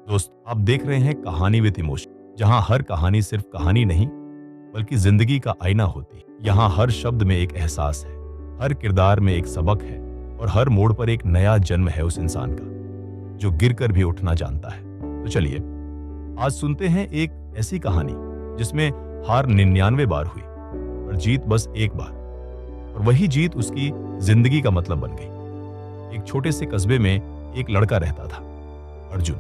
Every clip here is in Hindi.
दोस्त, आप देख रहे हैं कहानी विद इमोशन, जहां हर कहानी सिर्फ कहानी नहीं बल्कि जिंदगी का आईना होती है। यहाँ हर शब्द में एक एहसास है, हर किरदार में एक सबक है और हर मोड़ पर एक नया जन्म है उस इंसान का जो गिरकर भी उठना जानता है। तो चलिए आज सुनते हैं एक ऐसी कहानी जिसमें हार 99 बार हुई और जीत बस एक बार, और वही जीत उसकी जिंदगी का मतलब बन गई। एक छोटे से कस्बे में एक लड़का रहता था, अर्जुन।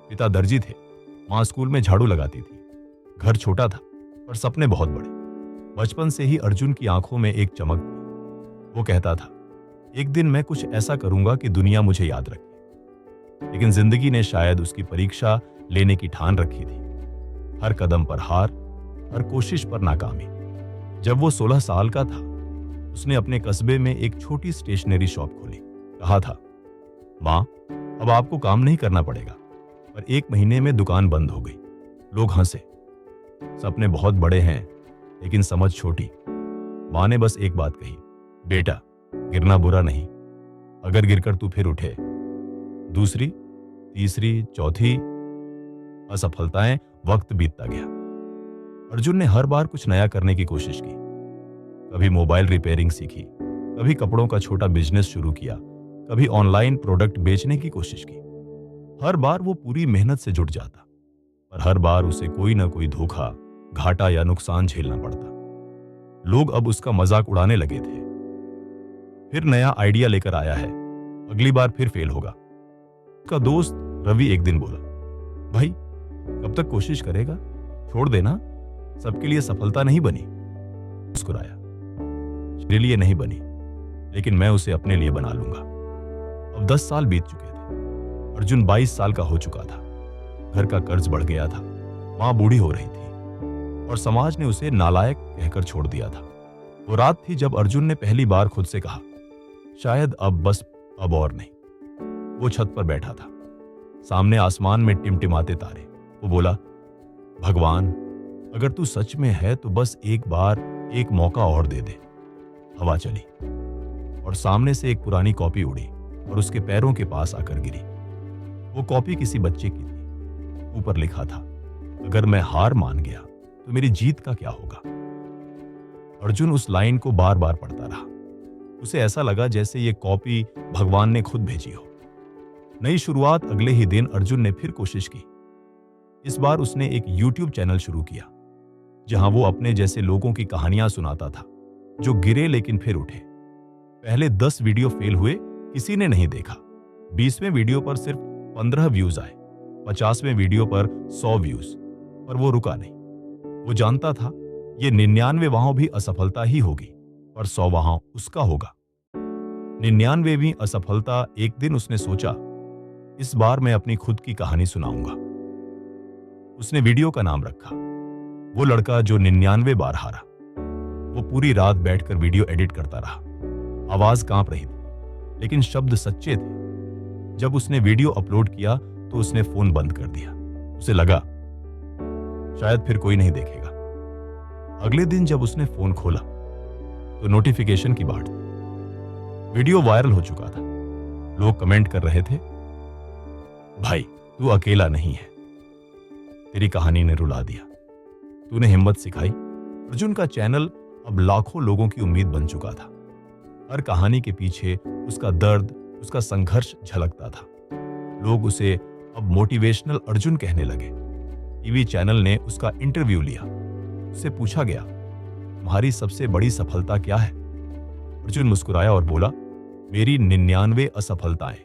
पिता दर्जी थे, मां स्कूल में झाड़ू लगाती थी। घर छोटा था पर सपने बहुत बड़े। बचपन से ही अर्जुन की आंखों में एक चमक थी। वो कहता था, एक दिन मैं कुछ ऐसा करूंगा कि दुनिया मुझे याद रखे। लेकिन जिंदगी ने शायद उसकी परीक्षा लेने की ठान रखी थी। हर कदम पर हार, हर कोशिश पर नाकामी। जब वो 16 साल का था, उसने अपने कस्बे में एक छोटी स्टेशनरी शॉप खोली। कहा था, मां, अब आपको काम नहीं करना पड़ेगा। पर 1 महीने में दुकान बंद हो गई। लोग हंसे। सपने बहुत बड़े हैं लेकिन समझ छोटी। मां ने बस एक बात कही, बेटा, गिरना बुरा नहीं, अगर गिरकर तू फिर उठे। दूसरी, तीसरी, चौथी असफलताएं, वक्त बीतता गया। अर्जुन ने हर बार कुछ नया करने की कोशिश की। कभी मोबाइल रिपेयरिंग सीखी, कभी कपड़ों का छोटा बिजनेस शुरू किया, कभी ऑनलाइन प्रोडक्ट बेचने की कोशिश की। हर बार वो पूरी मेहनत से जुट जाता, पर हर बार उसे कोई ना कोई धोखा, घाटा या नुकसान झेलना पड़ता। लोग अब उसका मजाक उड़ाने लगे थे। फिर नया आइडिया लेकर आया है, अगली बार फिर फेल होगा। उसका दोस्त रवि एक दिन बोला, भाई, कब तक कोशिश करेगा, छोड़ देना, सबके लिए सफलता नहीं बनी। मुस्कुराया, मेरे लिए नहीं बनी, लेकिन मैं उसे अपने लिए बना लूंगा। अब 10 साल बीत चुके थे। अर्जुन 22 साल का हो चुका था। घर का कर्ज बढ़ गया था, मां बूढ़ी हो रही थी और समाज ने उसे नालायक कहकर छोड़ दिया था। वो रात थी जब अर्जुन ने पहली बार खुद से कहा, शायद अब और नहीं। वो छत पर बैठा था, सामने आसमान में टिमटिमाते तारे। वो बोला, भगवान, अगर तू सच में है तो बस एक बार एक मौका और दे दे। हवा चली और सामने से एक पुरानी कॉपी उड़ी और उसके पैरों के पास आकर गिरी। वो कॉपी किसी बच्चे की थी। ऊपर लिखा था, अगर मैं हार मान गया तो मेरी जीत का क्या होगा। अर्जुन उस लाइन को बार बार पढ़ता रहा। उसे ऐसा लगा जैसे ये कॉपी भगवान ने खुद भेजी हो। नई शुरुआत अगले ही दिन अर्जुन ने फिर कोशिश की। इस बार उसने एक YouTube चैनल शुरू किया जहां वो अपने जैसे लोगों की कहानियां सुनाता था जो गिरे लेकिन फिर उठे। पहले 10 वीडियो फेल हुए, किसी ने नहीं देखा। 20वें वीडियो पर सिर्फ 15 व्यूज आए, 50वें वीडियो पर 100 व्यूज, पर वो रुका नहीं। वो जानता था ये 99 वहां भी असफलता ही होगी, पर 100 वहां उसका होगा। 99वीं असफलता एक दिन उसने सोचा, इस बार मैं अपनी खुद की कहानी सुनाऊंगा। उसने वीडियो का नाम रखा, वो लड़का जो 99 बार हारा। वो पूरी रात बैठकर वीडियो एडिट करता रहा। आवाज कांप रही थी लेकिन शब्द सच्चे थे। जब उसने वीडियो अपलोड किया तो उसने फोन बंद कर दिया। उसे लगा शायद फिर कोई नहीं देखेगा। अगले दिन जब उसने फोन खोला तो नोटिफिकेशन की बाढ़ थी। वीडियो वायरल हो चुका था। लोग कमेंट कर रहे थे, भाई, तू अकेला नहीं है, तेरी कहानी ने रुला दिया, तूने हिम्मत सिखाई। अर्जुन का चैनल अब लाखों लोगों की उम्मीद बन चुका था। हर कहानी के पीछे उसका दर्द, उसका संघर्ष झलकता था। लोग उसे अब मोटिवेशनल अर्जुन कहने लगे। टीवी चैनल ने उसका इंटरव्यू लिया। उससे पूछा गया, तुम्हारी सबसे बड़ी सफलता क्या है? अर्जुन मुस्कुराया और बोला, मेरी 99 असफलताएं।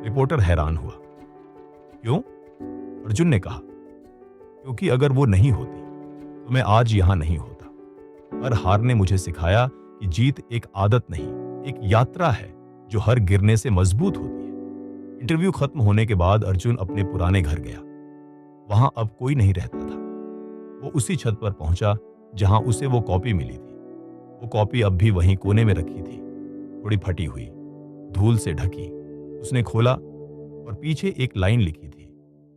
रिपोर्टर हैरान हुआ। क्यों? अर्जुन ने कहा, क्योंकि अगर वो नहीं होती तो मैं आज यहां नहीं होता। हर हार ने मुझे सिखाया कि जीत एक आदत नहीं, एक यात्रा है जो हर गिरने से मजबूत होती है। इंटरव्यू खत्म होने के बाद अर्जुन अपने पुराने घर गया। वहां अब कोई नहीं रहता था। वो उसी छत पर पहुंचा जहां उसे वो कॉपी मिली थी। वो कॉपी अब भी वहीं कोने में रखी थी, थोड़ी फटी हुई, धूल से ढकी। उसने खोला और पीछे एक लाइन लिखी थी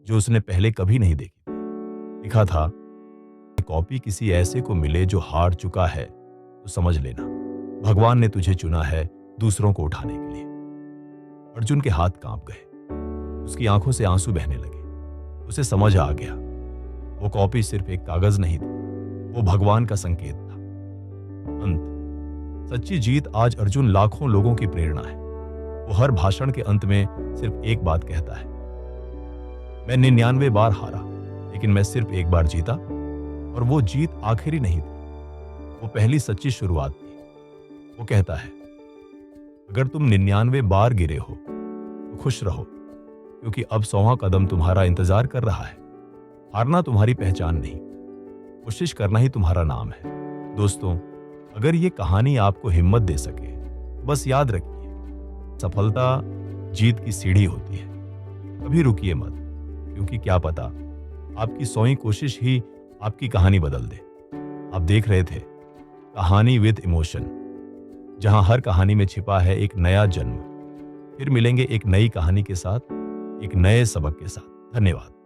जो उसने पहले कभी नहीं देखी थी। लिखा था, कॉपी किसी ऐसे को मिले जो हार चुका है तो समझ लेना, भगवान ने तुझे चुना है दूसरों को उठाने के लिए। अर्जुन के हाथ कांप गए, उसकी आंखों से आंसू बहने लगे। उसे समझ आ गया, वो कॉपी सिर्फ एक कागज नहीं थी, वो भगवान का संकेत था। अंत। सच्ची जीत आज अर्जुन लाखों लोगों की प्रेरणा है। वो हर भाषण के अंत में सिर्फ एक बात कहता है, मैं 99 बार हारा, लेकिन मैं सिर्फ एक बार जीता, और वो जीत आखिरी नहीं थी, वो पहली सच्ची शुरुआत थी। वो कहता है, अगर तुम 99 बार गिरे हो तो खुश रहो, क्योंकि अब 100वां कदम तुम्हारा इंतजार कर रहा है। हारना तुम्हारी पहचान नहीं, कोशिश करना ही तुम्हारा नाम है। दोस्तों, अगर ये कहानी आपको हिम्मत दे सके, बस याद रखिए, सफलता जीत की सीढ़ी होती है। कभी रुकिए मत, क्योंकि क्या पता आपकी 100वीं कोशिश ही आपकी कहानी बदल दे। आप देख रहे थे कहानी विद इमोशन, जहां हर कहानी में छिपा है एक नया जन्म। फिर मिलेंगे एक नई कहानी के साथ, एक नए सबक के साथ। धन्यवाद।